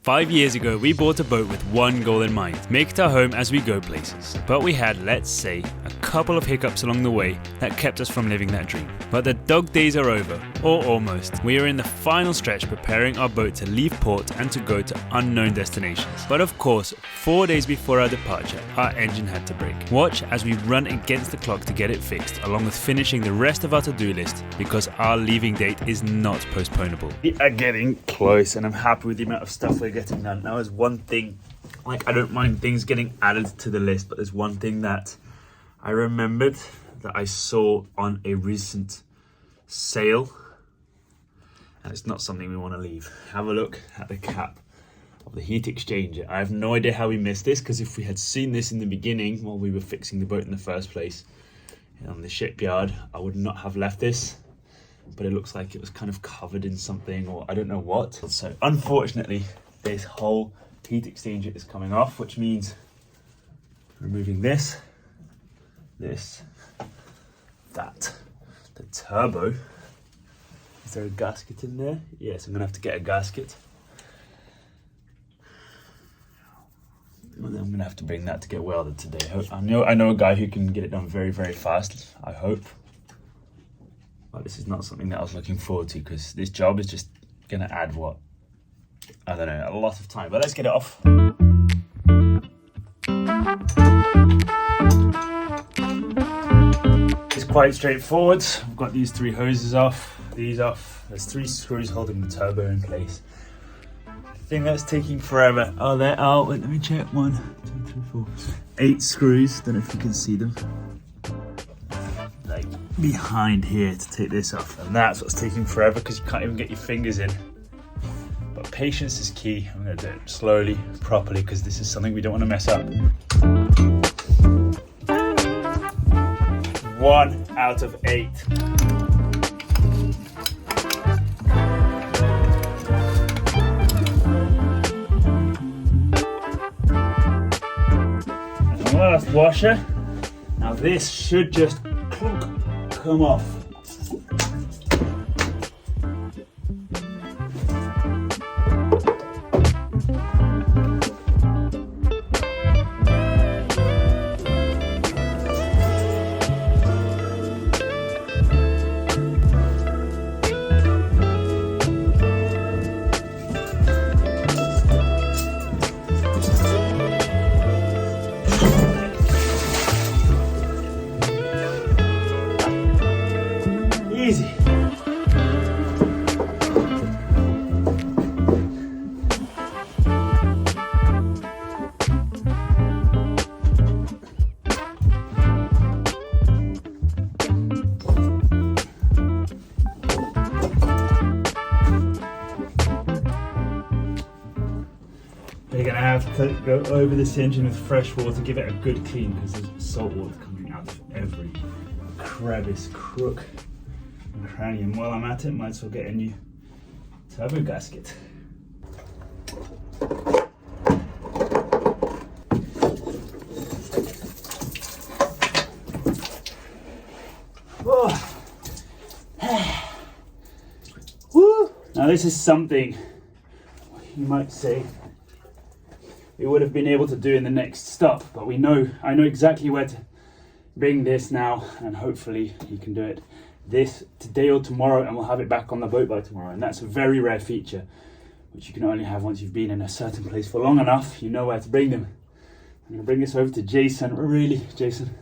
5 years ago, we bought a boat with one goal in mind: make it our home as we go places. But we had, let's say, a couple of hiccups along the way that kept us from living that dream. But the dog days are over, or almost. We are in the final stretch preparing our boat to leave port and to go to unknown destinations. But of course, 4 days before our departure, our engine had to break. Watch as we run against the clock to get it fixed, along with finishing the rest of our to-do list, because our leaving date is not postponable. We are getting close, and I'm happy with the amount of stuff we're getting done. Now, there's one thing, I don't mind things getting added to the list, but there's one thing that I remembered that I saw on a recent sale, and it's not something we want to leave. Have a look at the cap of the heat exchanger. I have no idea how we missed this, because if we had seen this in the beginning while we were fixing the boat in the first place on the shipyard, I would not have left this. But it looks like it was kind of covered in something, or I don't know what. So unfortunately, this whole heat exchanger is coming off, which means removing this, that. The turbo. Is there a gasket in there? Yes, I'm gonna have to get a gasket. And then I'm gonna have to bring that to get welded today. I know a guy who can get it done very, very fast, I hope. But this is not something that I was looking forward to, because this job is just gonna add what? I don't know, a lot of time. But let's get it off. It's quite straightforward. I've got these 3 hoses off, these off. There's 3 screws holding the turbo in place. The thing that's taking forever. Oh, there are, wait, let me check. 1, 2, 3, 4. 8 screws, don't know if you can see them. Like behind here to take this off. And that's what's taking forever, because you can't even get your fingers in. But patience is key. I'm gonna do it slowly, properly, because this is something we don't want to mess up. 1 out of 8. And last washer. Now this should just come off. Easy. We're gonna have to go over this engine with fresh water, give it a good clean, because there's salt water coming out of every crevice, crook, and cranny. And while I'm at it, might as well get a new turbo gasket. Oh. Woo. Now this is something you might say we would have been able to do in the next stop, but I know exactly where to bring this now, and hopefully you can do it this today or tomorrow, and we'll have it back on the boat by tomorrow. And that's a very rare feature, which you can only have once you've been in a certain place for long enough. You know where to bring them. I'm gonna bring this over to Jason. Really, Jason,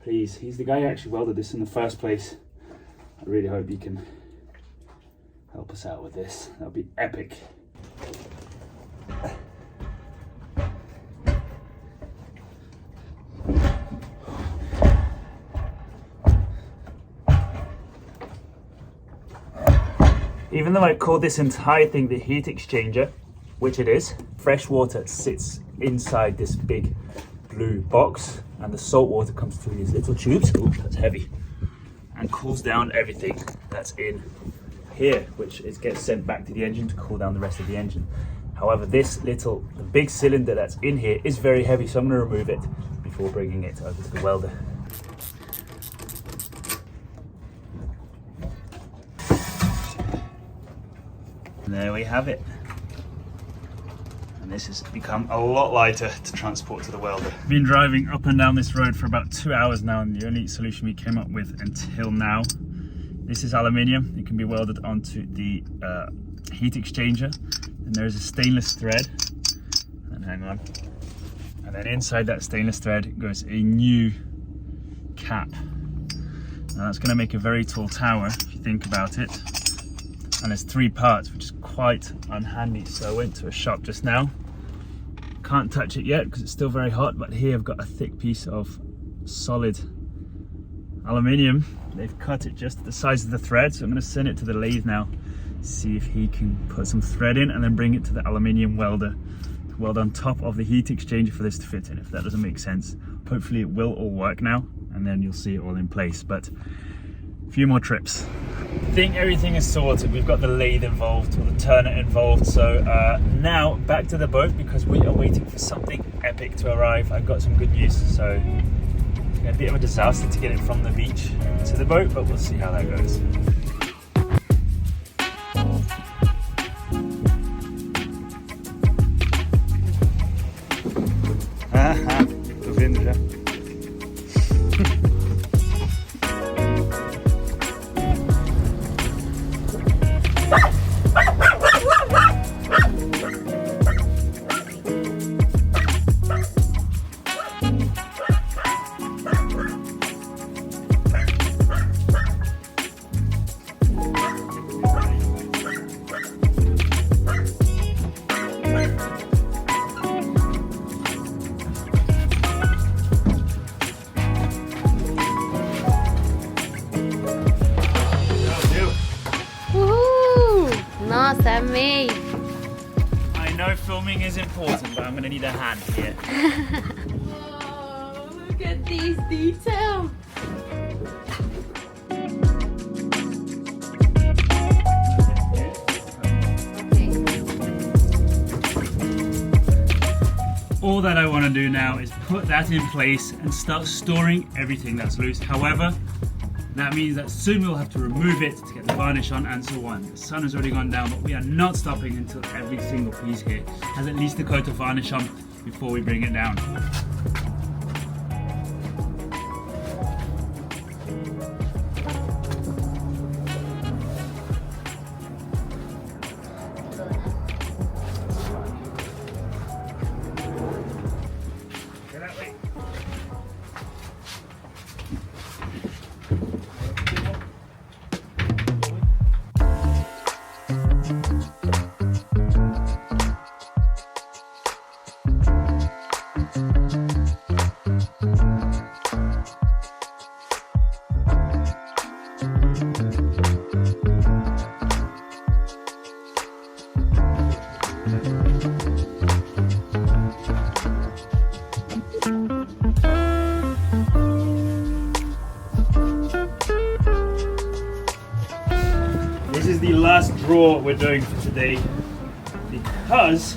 please. He's the guy who actually welded this in the first place. I really hope you can help us out with this. That'll be epic. Even though I call this entire thing the heat exchanger, which it is, fresh water sits inside this big blue box, and the salt water comes through these little tubes. Ooh, that's heavy. And cools down everything that's in here, which gets sent back to the engine to cool down the rest of the engine. However, the big cylinder that's in here is very heavy, so I'm going to remove it before bringing it over to the welder. And there we have it. and this has become a lot lighter to transport to the welder. Been driving up and down this road for about 2 hours now, and the only solution we came up with until now, this is aluminium. It can be welded onto the heat exchanger, and there's a stainless thread, and hang on, and then inside that stainless thread goes a new cap. Now that's going to make a very tall tower if you think about it, and there's 3 parts, which is quite unhandy. So I went to a shop just now, can't touch it yet because it's still very hot, but here I've got a thick piece of solid aluminium. They've cut it just the size of the thread, so I'm going to send it to the lathe now, see if he can put some thread in and then bring it to the aluminium welder to weld on top of the heat exchanger for this to fit in. If that doesn't make sense, hopefully it will all work now, and then you'll see it all in place. But a few more trips. I think everything is sorted. We've got the lathe involved, or the turner involved, so now back to the boat because we are waiting for something epic to arrive. I've got some good news. So a bit of a disaster to get it from the beach to the boat, but we'll see how that goes. Haha, to vinden. Nossa, amei! I know filming is important, but I'm going to need a hand here. Whoa, look at these details! All that I want to do now is put that in place and start storing everything that's loose. However, that means that soon we'll have to remove it to get the varnish on and so on. The sun has already gone down, but we are not stopping until every single piece here has at least a coat of varnish on before we bring it down. This is the last draw we're doing for today because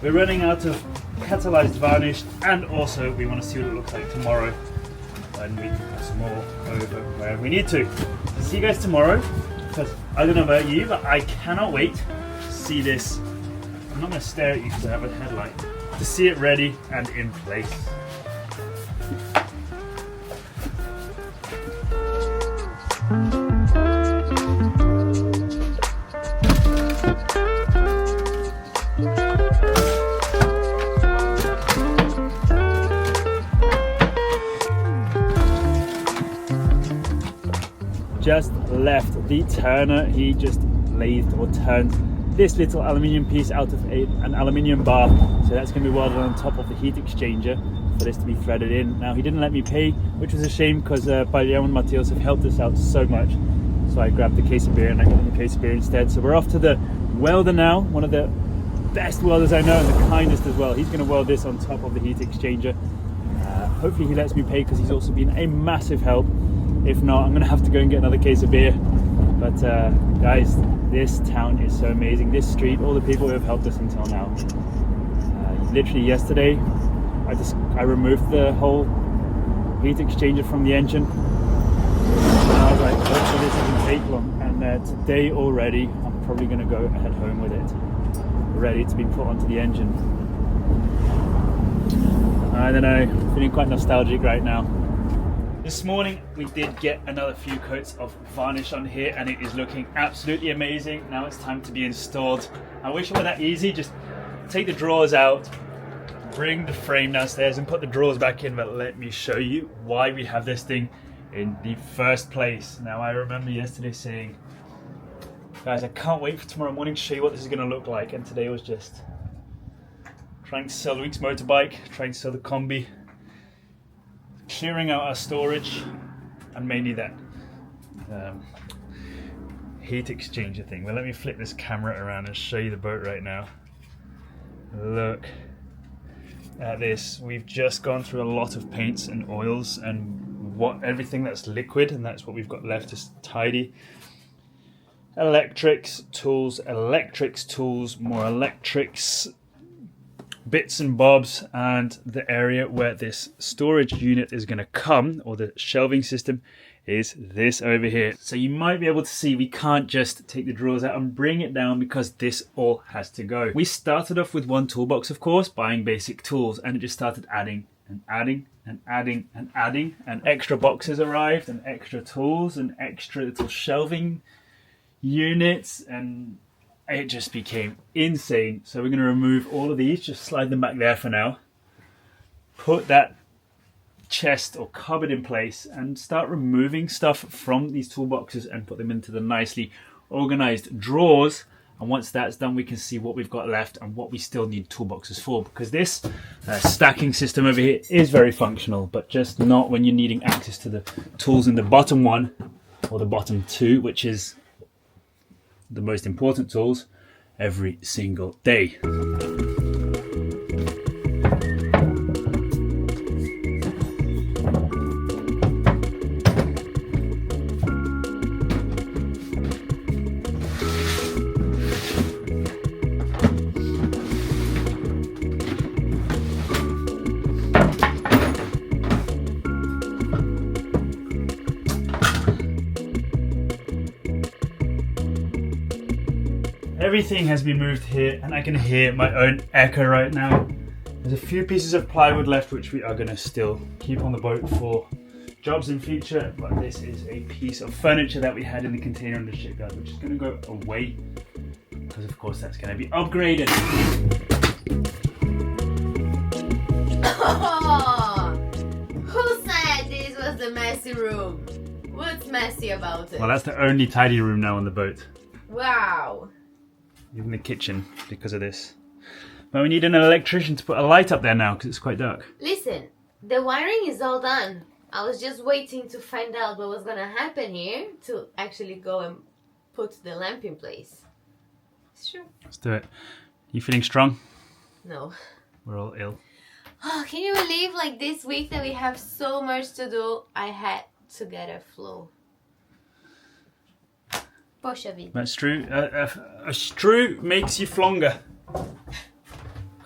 we're running out of catalyzed varnish, and also we want to see what it looks like tomorrow when we can put some more over wherever we need to. See you guys tomorrow, because I don't know about you, but I cannot wait to see this. I'm not going to stare at you because I have a headlight, to see it ready and in place. Just left the turner. He just lathed or turned this little aluminium piece out of an aluminium bar, so that's going to be welded on top of the heat exchanger for this to be threaded in. Now, he didn't let me pay, which was a shame because Pagliamo and Mateos have helped us out so much, so I grabbed the case of beer and I got him a case of beer instead. So we're off to the welder now, one of the best welders I know and the kindest as well. He's going to weld this on top of the heat exchanger. Hopefully he lets me pay because he's also been a massive help. If not, I'm gonna have to go and get another case of beer. But guys, this town is so amazing. This street, all the people who have helped us until now. Literally yesterday, I removed the whole heat exchanger from the engine. And I was like, hopefully this doesn't take long. And today already, I'm probably gonna go head home with it. ready to be put onto the engine. I don't know, feeling quite nostalgic right now. This morning we did get another few coats of varnish on here and it is looking absolutely amazing. Now it's time to be installed. I wish it were that easy, just take the drawers out, bring the frame downstairs and put the drawers back in, but let me show you why we have this thing in the first place. Now I remember yesterday saying, guys, I can't wait for tomorrow morning to show you what this is going to look like, and today was just trying to sell the week's motorbike, trying to sell the combi, clearing out our storage, and mainly that heat exchanger thing. Well, let me flip this camera around and show you the boat right now. Look at this. We've just gone through a lot of paints and oils and everything that's liquid, and that's what we've got left to tidy. Electrics, tools, more electrics, bits and bobs, and the area where this storage unit is going to come, or the shelving system, is this over here. So you might be able to see we can't just take the drawers out and bring it down because this all has to go. We started off with one toolbox, of course, buying basic tools, and it just started adding and adding and adding and adding, and extra boxes arrived and extra tools and extra little shelving units, and it just became insane. So we're going to remove all of these, just slide them back there for now, put that chest or cupboard in place and start removing stuff from these toolboxes and put them into the nicely organized drawers. And once that's done, we can see what we've got left and what we still need toolboxes for, because this stacking system over here is very functional, but just not when you're needing access to the tools in the bottom one or the bottom two, which is the most important tools, every single day. Everything has been moved here, and I can hear my own echo right now. There's a few pieces of plywood left which we are going to still keep on the boat for jobs in future, but this is a piece of furniture that we had in the container in the shipyard which is going to go away, because of course that's going to be upgraded. Oh, who said this was the messy room? What's messy about it? Well, that's the only tidy room now on the boat. Wow. Even the kitchen, because of this. But we need an electrician to put a light up there now because it's quite dark. Listen, the wiring is all done. I was just waiting to find out what was gonna happen here to actually go and put the lamp in place. It's true. Let's do it. You feeling strong? No. We're all ill. Oh, can you believe like this week that we have so much to do, I had to get a flu. Poxa vida. That's true. A screw makes you flonger. I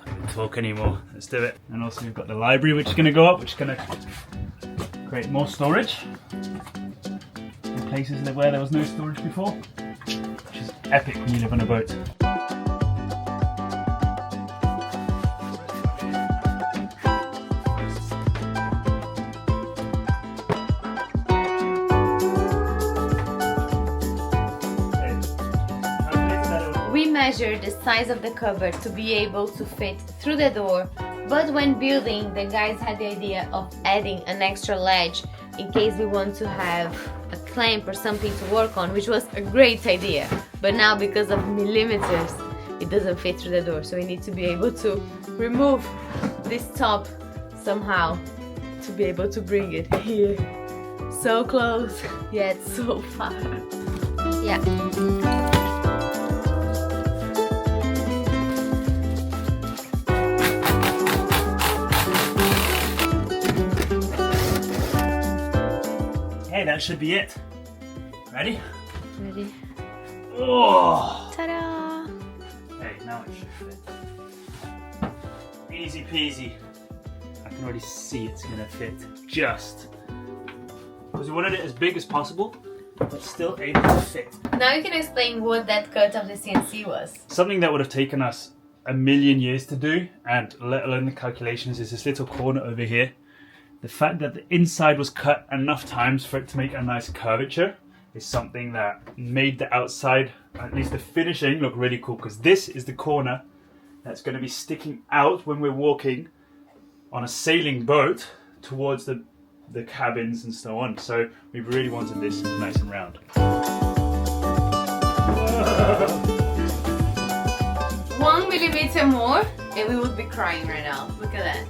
don't talk anymore. Let's do it. And also we've got the library which is going to go up, which is going to create more storage in places where there was no storage before, which is epic when you live on a boat. We measured the size of the cupboard to be able to fit through the door, but when building, the guys had the idea of adding an extra ledge in case we want to have a clamp or something to work on, which was a great idea. But now, because of millimeters, it doesn't fit through the door, so we need to be able to remove this top somehow to be able to bring it here. So close, yet so far. Yeah. Hey, that should be it. Ready? Ready? Oh! Ta-da! Hey, now it should fit. Easy peasy. I can already see it's gonna fit just. Because we wanted it as big as possible, but still able to fit. Now you can explain what that cut of the CNC was. Something that would have taken us a million years to do, and let alone the calculations, is this little corner over here. The fact that the inside was cut enough times for it to make a nice curvature is something that made the outside, at least the finishing, look really cool, because this is the corner that's going to be sticking out when we're walking on a sailing boat towards the cabins and so on. So we really wanted this nice and round. 1 millimeter more and we would be crying right now. Look at that.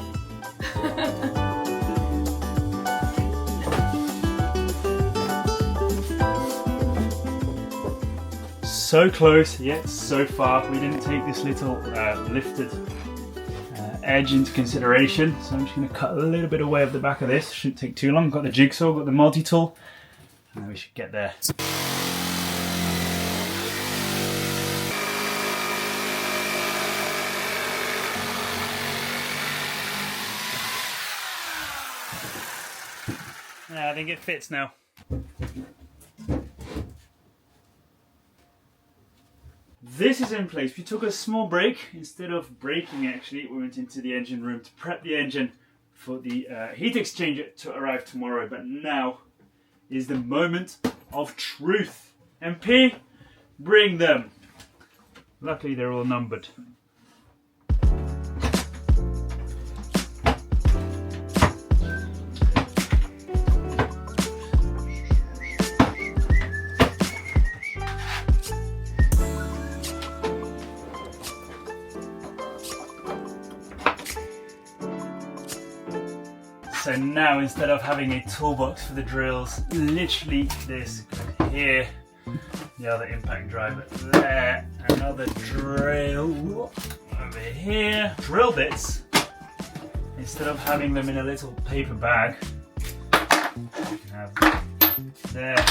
So close, yet so far. We didn't take this little lifted edge into consideration, so I'm just going to cut a little bit away of the back of this. Shouldn't take too long. Got the jigsaw, got the multi-tool, and we should get there. Yeah, I think it fits now. This is in place. We took a small break. Instead of braking, actually, we went into the engine room to prep the engine for the heat exchanger to arrive tomorrow. But now is the moment of truth. MP, bring them. Luckily, they're all numbered. So now, instead of having a toolbox for the drills, literally this here, the other impact driver there, another drill over here. Drill bits, instead of having them in a little paper bag, you can have there,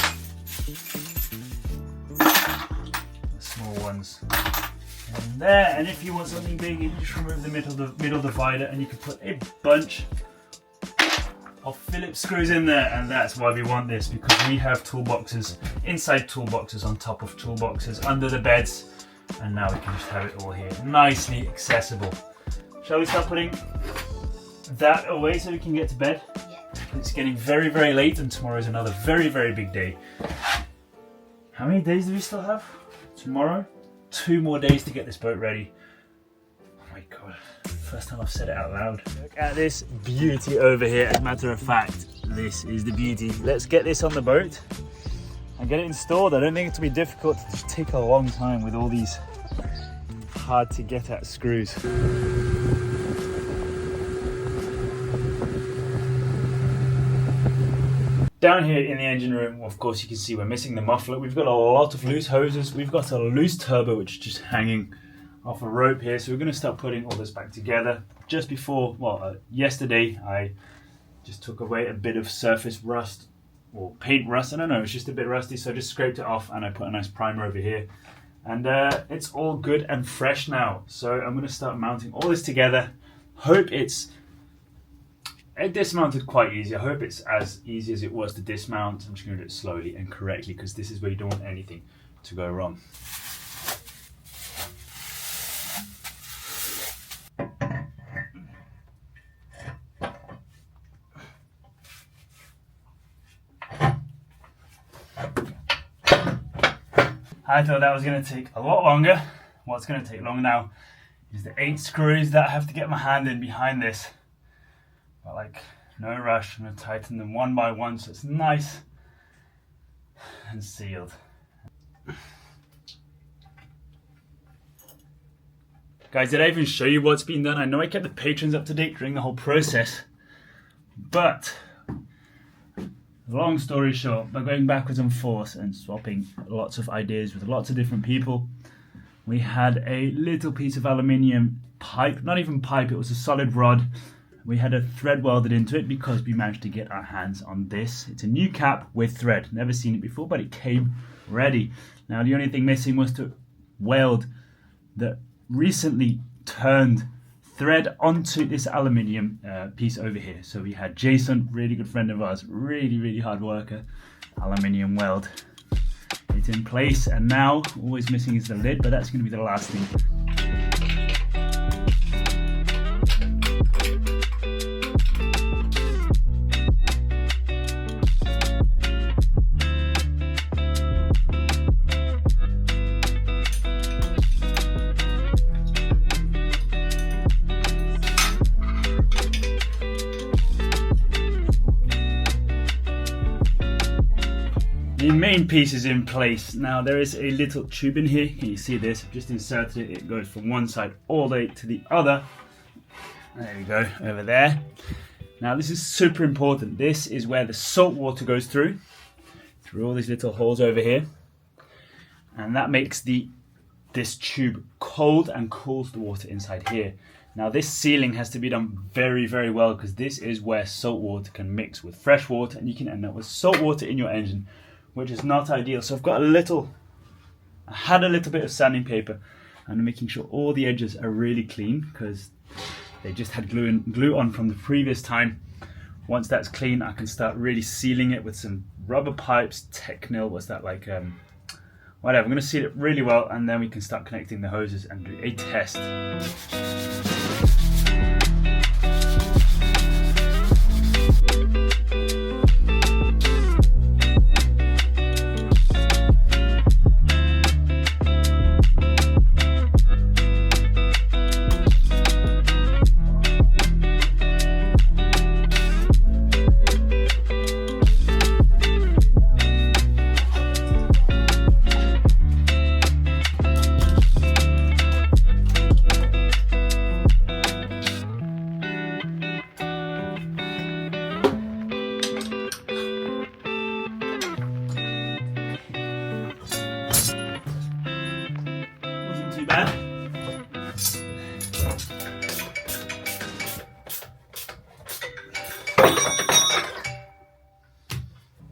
the small ones, and there. And if you want something big, you just remove the middle divider, and you can put a bunch of Phillips screws in there. And that's why we want this, because we have toolboxes, inside toolboxes, on top of toolboxes, under the beds, and now we can just have it all here, nicely accessible. Shall we start putting that away so we can get to bed? Yeah. It's getting very, very late, and tomorrow is another very, very big day. How many days do we still have? Tomorrow? 2 more days to get this boat ready. Oh my god. First time I've said it out loud. Look at this beauty over here. As a matter of fact, this is the beauty. Let's get this on the boat and get it installed. I don't think it'll be difficult. It'll just take a long time with all these hard to get at screws. Down here in the engine room, of course, you can see we're missing the muffler. We've got a lot of loose hoses. We've got a loose turbo which is just hanging off a rope here, so we're going to start putting all this back together. Just before, yesterday, I just took away a bit of surface rust, or paint rust, I don't know, it's just a bit rusty, so I just scraped it off and I put a nice primer over here. And it's all good and fresh now, so I'm going to start mounting all this together. It dismounted quite easy. I hope it's as easy as it was to dismount. I'm just going to do it slowly and correctly, because this is where you don't want anything to go wrong. I thought that was going to take a lot longer. What's going to take long now is the 8 screws that I have to get my hand in behind this. But no rush, I'm going to tighten them one by one so it's nice and sealed. Guys, did I even show you what's been done? I know I kept the patrons up to date during the whole process, but long story short, by going backwards and forwards and swapping lots of ideas with lots of different people, we had a little piece of aluminium pipe, not even pipe, it was a solid rod. We had a thread welded into it because we managed to get our hands on this. It's a new cap with thread. Never seen it before, but it came ready. Now the only thing missing was to weld the recently turned thread onto this aluminium piece over here. So we had Jason, really good friend of ours, really hard worker, aluminium weld it in place, and now always missing is the lid, but that's going to be the last thing. the main piece is in place. Now there is a little tube in here. Can you see this? I've just inserted it. It goes from one side all the way to the other. There we go, over there. Now this is super important. This is where the salt water goes through all these little holes over here. And that makes this tube cold and cools the water inside here. Now this sealing has to be done very, very well, because this is where salt water can mix with fresh water and you can end up with salt water in your engine, which is not ideal. So I had a little bit of sanding paper and I'm making sure all the edges are really clean, because they just had glue on from the previous time. Once that's clean, I can start really sealing it with some rubber pipes, Technil, what's that, like whatever. I'm going to seal it really well, and then we can start connecting the hoses and do a test.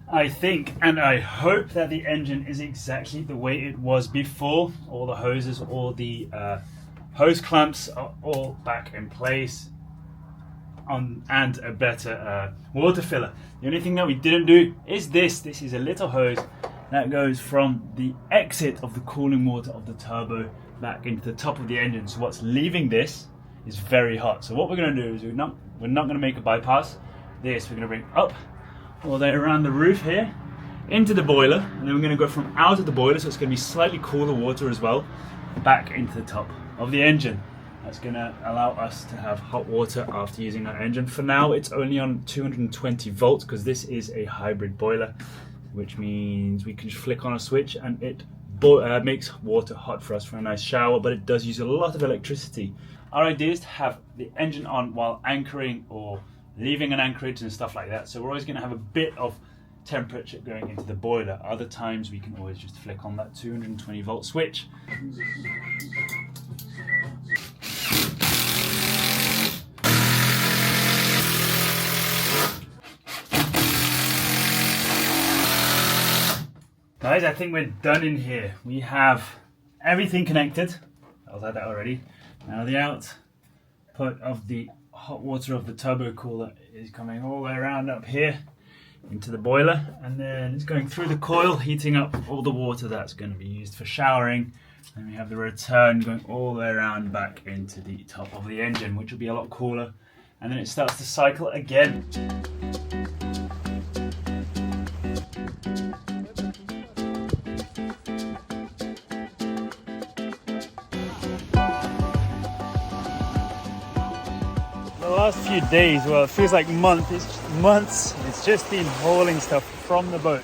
I think and I hope that the engine is exactly the way it was before. All the hoses, all the hose clamps are all back in place, and a better water filler. The only thing that we didn't do is this. This is a little hose that goes from the exit of the cooling water of the turbo back into the top of the engine. So what's leaving this is very hot. So what we're going to do is we're not going to make a bypass. This we're going to bring up all the way around the roof here into the boiler, and then we're going to go from out of the boiler, so it's going to be slightly cooler water as well, back into the top of the engine. That's going to allow us to have hot water after using our engine. For now it's only on 220 volts because this is a hybrid boiler, which means we can just flick on a switch and it makes water hot for us for a nice shower, but it does use a lot of electricity. Our idea is to have the engine on while anchoring or leaving an anchorage and stuff like that. So we're always going to have a bit of temperature going into the boiler. Other times we can always just flick on that 220 volt switch. Guys, I think we're done in here. We have everything connected. I'll add that already. Now the output of the hot water of the turbo cooler is coming all the way around up here into the boiler, and then it's going through the coil, heating up all the water that's going to be used for showering. And we have the return going all the way around back into the top of the engine, which will be a lot cooler, and then it starts to cycle again. The last few days, well, it feels like months, it's just been hauling stuff from the boat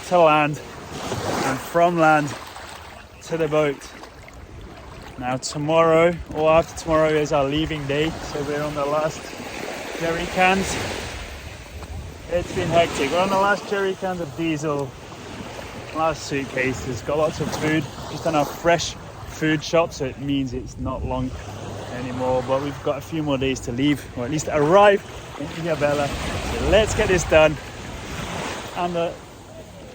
to land and from land to the boat. Now tomorrow or after tomorrow is our leaving day, so we're on the last jerry cans. It's been hectic. We're on the last jerry cans of diesel, last suitcases, got lots of food, just done our fresh food shop, so it means it's not long anymore, but we've got a few more days to leave, or at least arrive in Yabá. So let's get this done. And the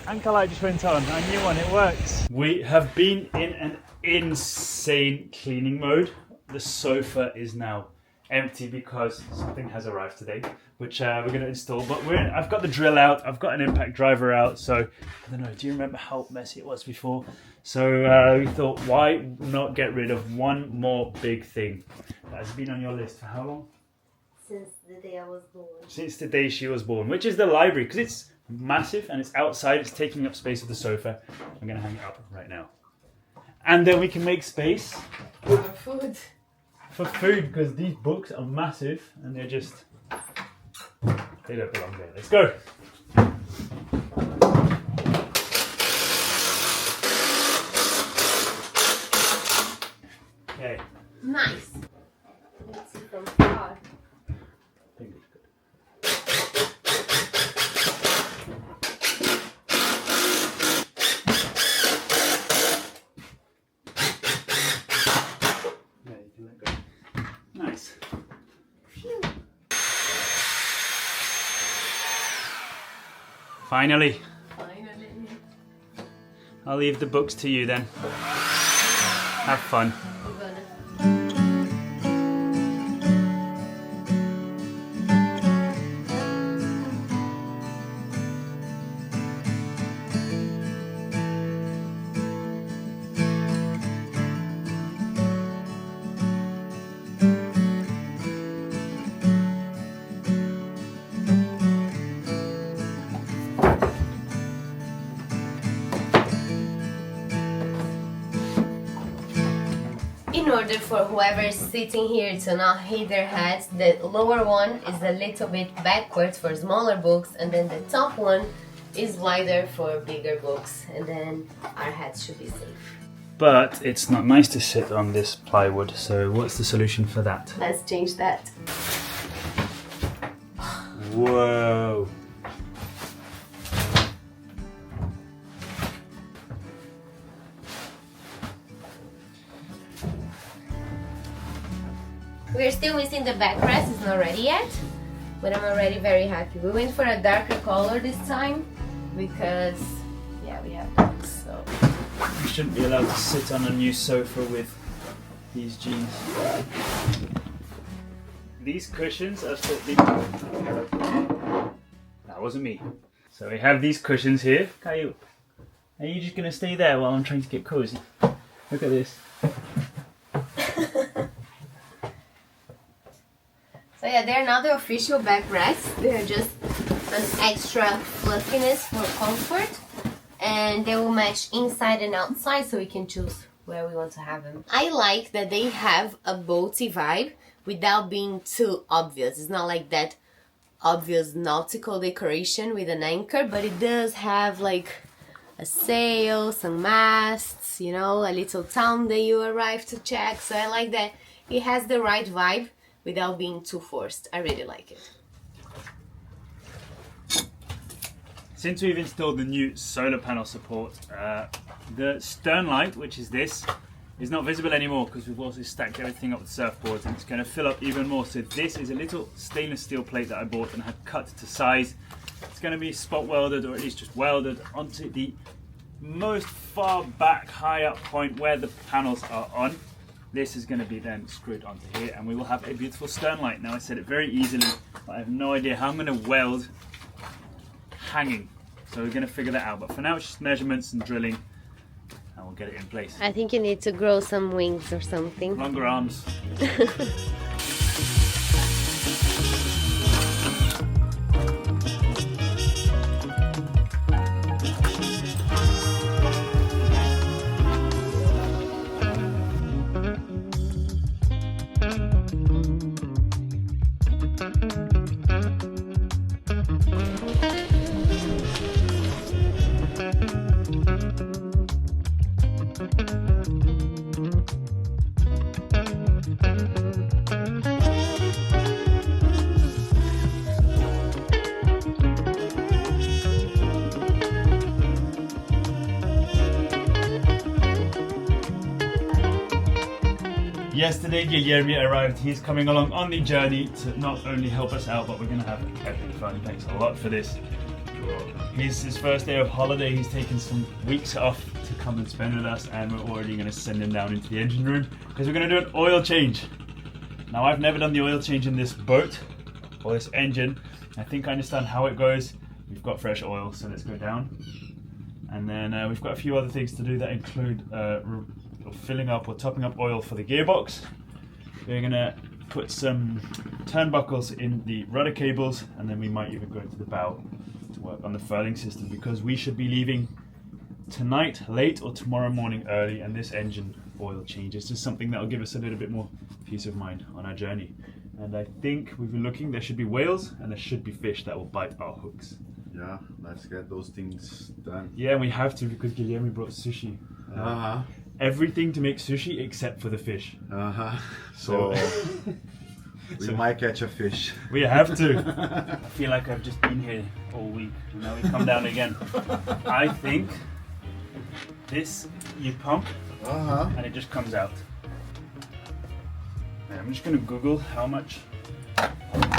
anchor light just went on, a new one, it works. We have been in an insane cleaning mode. The sofa is now empty because something has arrived today, which we're going to install, but I've got the drill out, I've got an impact driver out, so I don't know, do you remember how messy it was before? So we thought, why not get rid of one more big thing that has been on your list for how long? Since the day I was born. Since the day she was born, which is the library, because it's massive and it's outside, it's taking up space of the sofa. I'm going to hang it up right now. And then we can make space For food. For food, because these books are massive and they don't belong there. Let's go. Nice. Let's see from far. Nice. Finally. I'll leave the books to you then. Have fun. In order for whoever is sitting here to not hit their heads, the lower one is a little bit backwards for smaller books, and then the top one is wider for bigger books, and then our heads should be safe. But it's not nice to sit on this plywood, so what's the solution for that? Let's change that. Whoa! We're still missing the backrest, it's not ready yet, but I'm already very happy. We went for a darker color this time because, yeah, we have dogs, so. You shouldn't be allowed to sit on a new sofa with these jeans. These cushions are slightly... That wasn't me. So we have these cushions here. Caillou, are you just going to stay there while I'm trying to get cozy? Look at this. So yeah, they're not the official backrests, they're just an extra fluffiness for comfort, and they will match inside and outside so we can choose where we want to have them. I like that they have a boaty vibe without being too obvious. It's not like that obvious nautical decoration with an anchor, but it does have like a sail, some masts, you know, a little town that you arrive to check. So I like that it has the right vibe without being too forced. I really like it. Since we've installed the new solar panel support, the stern light, which is this, is not visible anymore because we've also stacked everything up with surfboards, and it's going to fill up even more. So this is a little stainless steel plate that I bought and had cut to size. It's going to be spot welded, or at least just welded onto the most far back high up point where the panels are on. This is going to be then screwed onto here, and we will have a beautiful stern light. Now I said it very easily, but I have no idea how I'm going to weld hanging. So we're going to figure that out. But for now it's just measurements and drilling, and we'll get it in place. I think you need to grow some wings or something. Longer arms. Yesterday, Guilherme arrived. He's coming along on the journey to not only help us out, but we're going to have epic fun. Thanks a lot for this. It's his first day of holiday. He's taken some weeks off to come and spend with us, and we're already going to send him down into the engine room because we're going to do an oil change. Now, I've never done the oil change in this boat or this engine. I think I understand how it goes. We've got fresh oil, so let's go down. And then we've got a few other things to do that include filling up or topping up oil for the gearbox. We're going to put some turnbuckles in the rudder cables, and then we might even go into the bow to work on the furling system, because we should be leaving tonight late or tomorrow morning early, and this engine oil change is just something that will give us a little bit more peace of mind on our journey. And I think we've been looking, there should be whales and there should be fish that will bite our hooks. Yeah, let's get those things done. Yeah, we have to, because Guilherme brought sushi. everything to make sushi except for the fish. So we might catch a fish. We have to. I feel like I've just been here all week and now we come down again. I think this you pump and it just comes out. I'm just going to Google how much.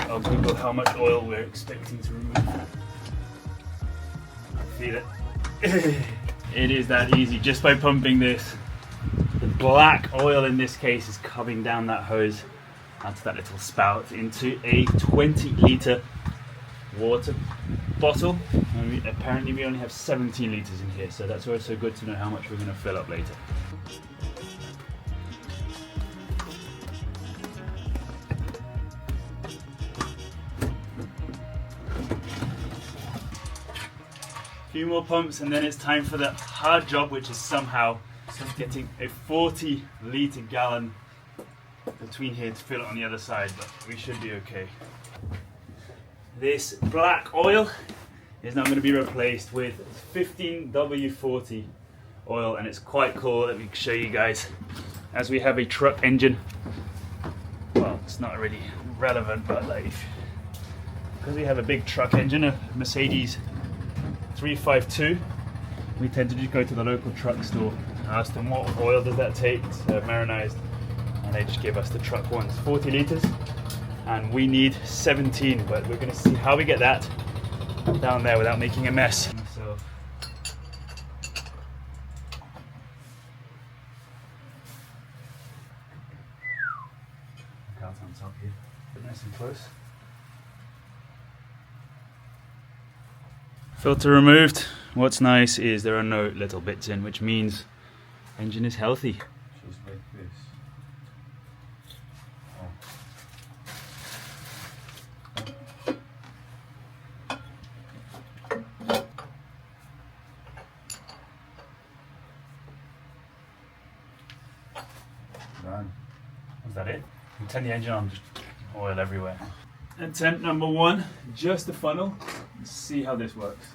I'll Google how much oil we're expecting to remove. I feel it. It is that easy just by pumping this. The black oil in this case is coming down that hose out of that little spout into a 20-litre water bottle. And apparently we only have 17 litres in here, so that's also good to know how much we're going to fill up later. Few more pumps and then it's time for the hard job, which is somehow getting a 40-litre gallon between here to fill it on the other side, but we should be okay. This black oil is now going to be replaced with 15W40 oil, and it's quite cool. Let me show you guys. As we have a truck engine, well, it's not really relevant, but like, because we have a big truck engine, a Mercedes 352, we tend to just go to the local truck store, ask them what oil does that take, it's marinized, and they just give us the truck ones, 40 litres, and we need 17, but we're going to see how we get that down there without making a mess. So, look out on top here, nice and close. Filter removed. What's nice is there are no little bits in, which means engine is healthy. Just like this. Done. Is that it? You turn the engine on, just oil everywhere. Attempt number 1, just the funnel. Let's see how this works.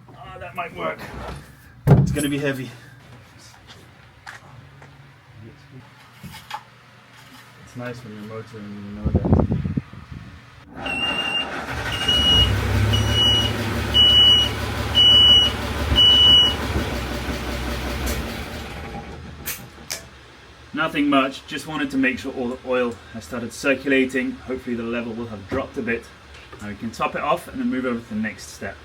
Oh, that might work. It's going to be heavy. It's nice when you're motoring and you know that. Nothing much, just wanted to make sure all the oil has started circulating. Hopefully the level will have dropped a bit. Now we can top it off and then move over to the next step.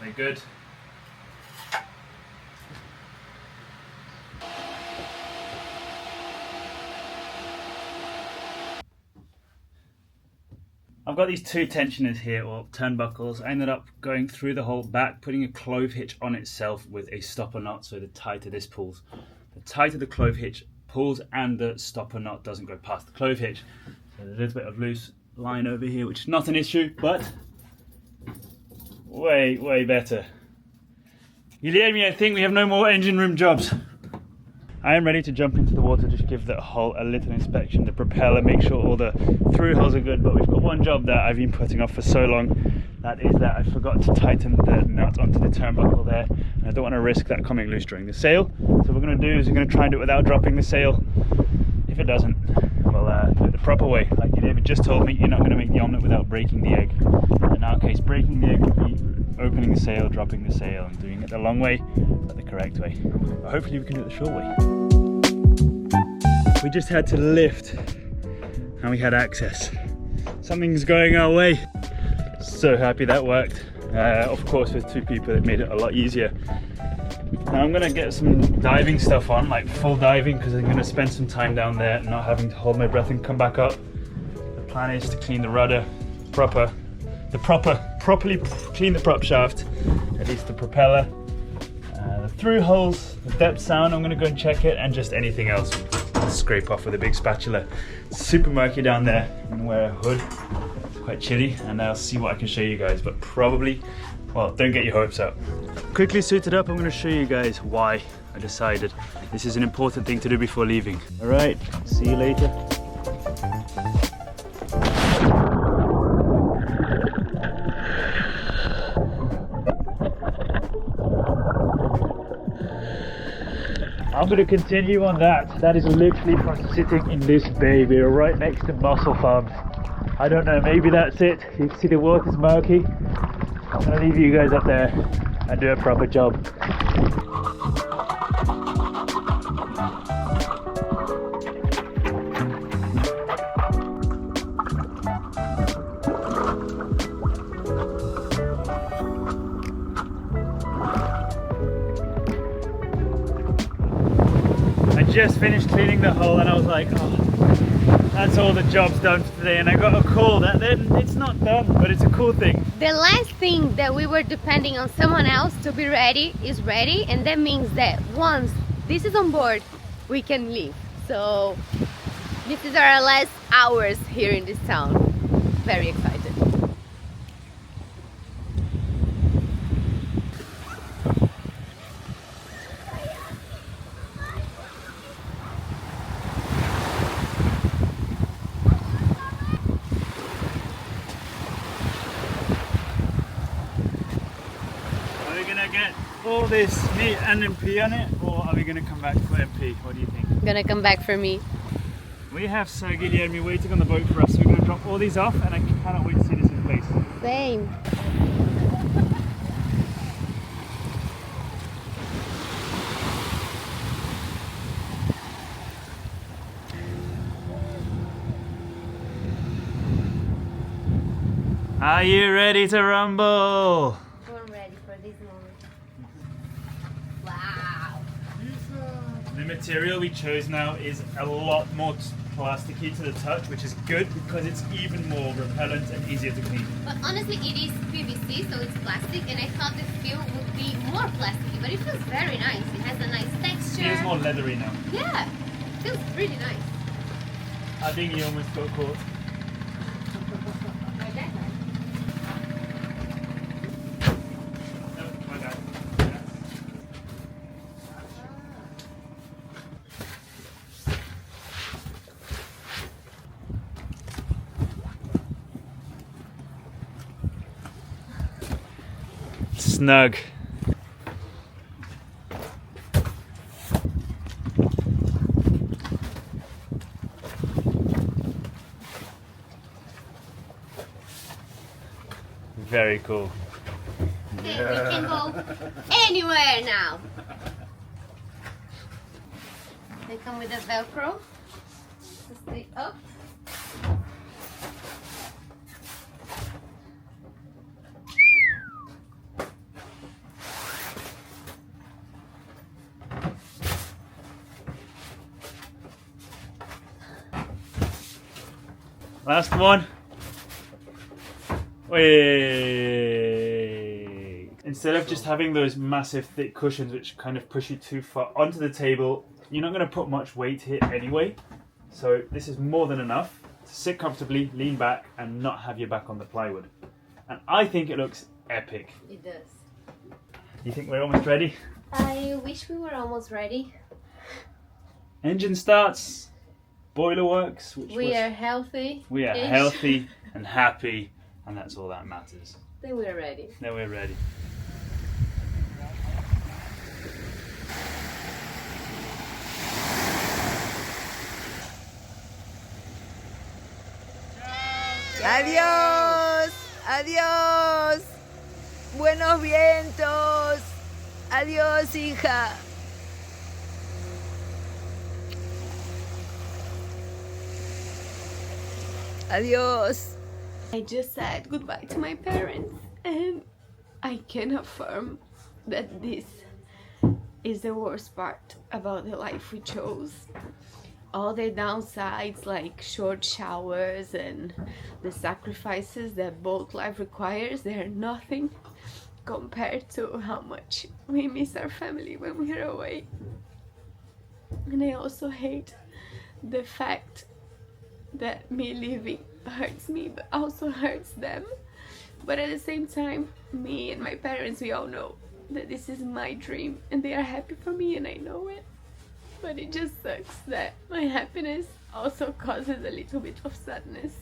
Very good. I've got these 2 tensioners here, or turnbuckles. I ended up going through the whole back, putting a clove hitch on itself with a stopper knot, so the tighter this pulls. The tighter the clove hitch pulls and the stopper knot doesn't go past the clove hitch. So there's a little bit of loose line over here, which is not an issue, but way, way better. Guilherme, I think we have no more engine room jobs. I am ready to jump into the water, just give the hull a little inspection, the propeller, make sure all the through holes are good, but we've got one job that I've been putting off for so long. That is that I forgot to tighten the nut onto the turnbuckle there, and I don't want to risk that coming loose during the sail. So what we're going to do is we're going to try and do it without dropping the sail. If it doesn't, we'll do it the proper way. Like David just told me, you're not going to make the omelette without breaking the egg. In our case, breaking the egg would be opening the sail, dropping the sail, and doing it the long way, but the correct way. But hopefully we can do it the short way. We just had to lift and we had access. Something's going our way. So happy that worked. Of course with 2 people it made it a lot easier. Now I'm gonna get some diving stuff on, like full diving, because I'm gonna spend some time down there not having to hold my breath and come back up. The plan is to clean the rudder properly clean the prop shaft, at least the propeller, the through holes, the depth sound, I'm gonna go and check it, and just anything else I'll scrape off with a big spatula. It's super murky down there. I'm gonna wear a hood, it's quite chilly, and I'll see what I can show you guys, but probably, well, don't get your hopes up. Quickly suited up, I'm gonna show you guys why I decided this is an important thing to do before leaving. All right, see you later. I'm going to continue on that. That is literally from sitting in this bay. We're right next to mussel farms. I don't know, maybe that's it. You can see the water's murky. I'm going to leave you guys up there and do a proper job. Just finished cleaning the hull and I was like, oh, that's all the job's done for today, and I got a call that then it's not done, but it's a cool thing. The last thing that we were depending on someone else to be ready is ready, and that means that once this is on board, we can leave. So this is our last hours here in this town. Very excited. Get all this meat and MP on it, or are we going to come back for MP? What do you think? I'm gonna come back for me. We have Sir Guilherme waiting on the boat for us, so we're going to drop all these off, and I cannot wait to see this in place. Same. Are you ready to rumble? I'm ready for this moment. Wow. The material we chose now is a lot more plasticky to the touch, which is good because it's even more repellent and easier to clean. But honestly, it is PVC, so it's plastic, and I thought the feel would be more plasticky, but it feels very nice. It has a nice texture. It feels more leathery now. Yeah, it feels really nice. I think you almost got caught. Snug. Very cool. Okay, we can go anywhere now. They come with a Velcro to stay up. Last one. Wait. Instead of just having those massive thick cushions which kind of push you too far onto the table, you're not going to put much weight here anyway. So this is more than enough to sit comfortably, lean back, and not have your back on the plywood. And I think it looks epic. It does. You think we're almost ready? I wish we were almost ready. Engine starts. Boiler works. We are healthy. We are healthy and happy, and that's all that matters. Then we're ready. Then we're ready. Adiós, adiós, buenos vientos, adiós, hija. Adiós. I just said goodbye to my parents, and I can affirm that this is the worst part about the life we chose. All the downsides like short showers and the sacrifices that boat life requires, they are nothing compared to how much we miss our family when we are away. And I also hate the fact that me leaving hurts me but also hurts them. But at the same time, me and my parents, we all know that this is my dream and they are happy for me and I know it. But it just sucks that my happiness also causes a little bit of sadness.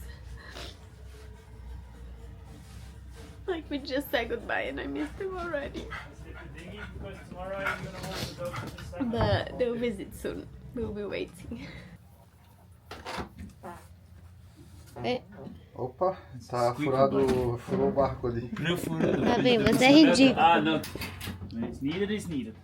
Like we just said goodbye and I missed them already. Because tomorrow you're gonna walk the dogs and stuff. They'll visit soon. We'll be waiting. Opa, tá furado, furou o barco ali. Pneu furado. Tá bem, você é ridículo. Ah, não. When it's needed, it's needed.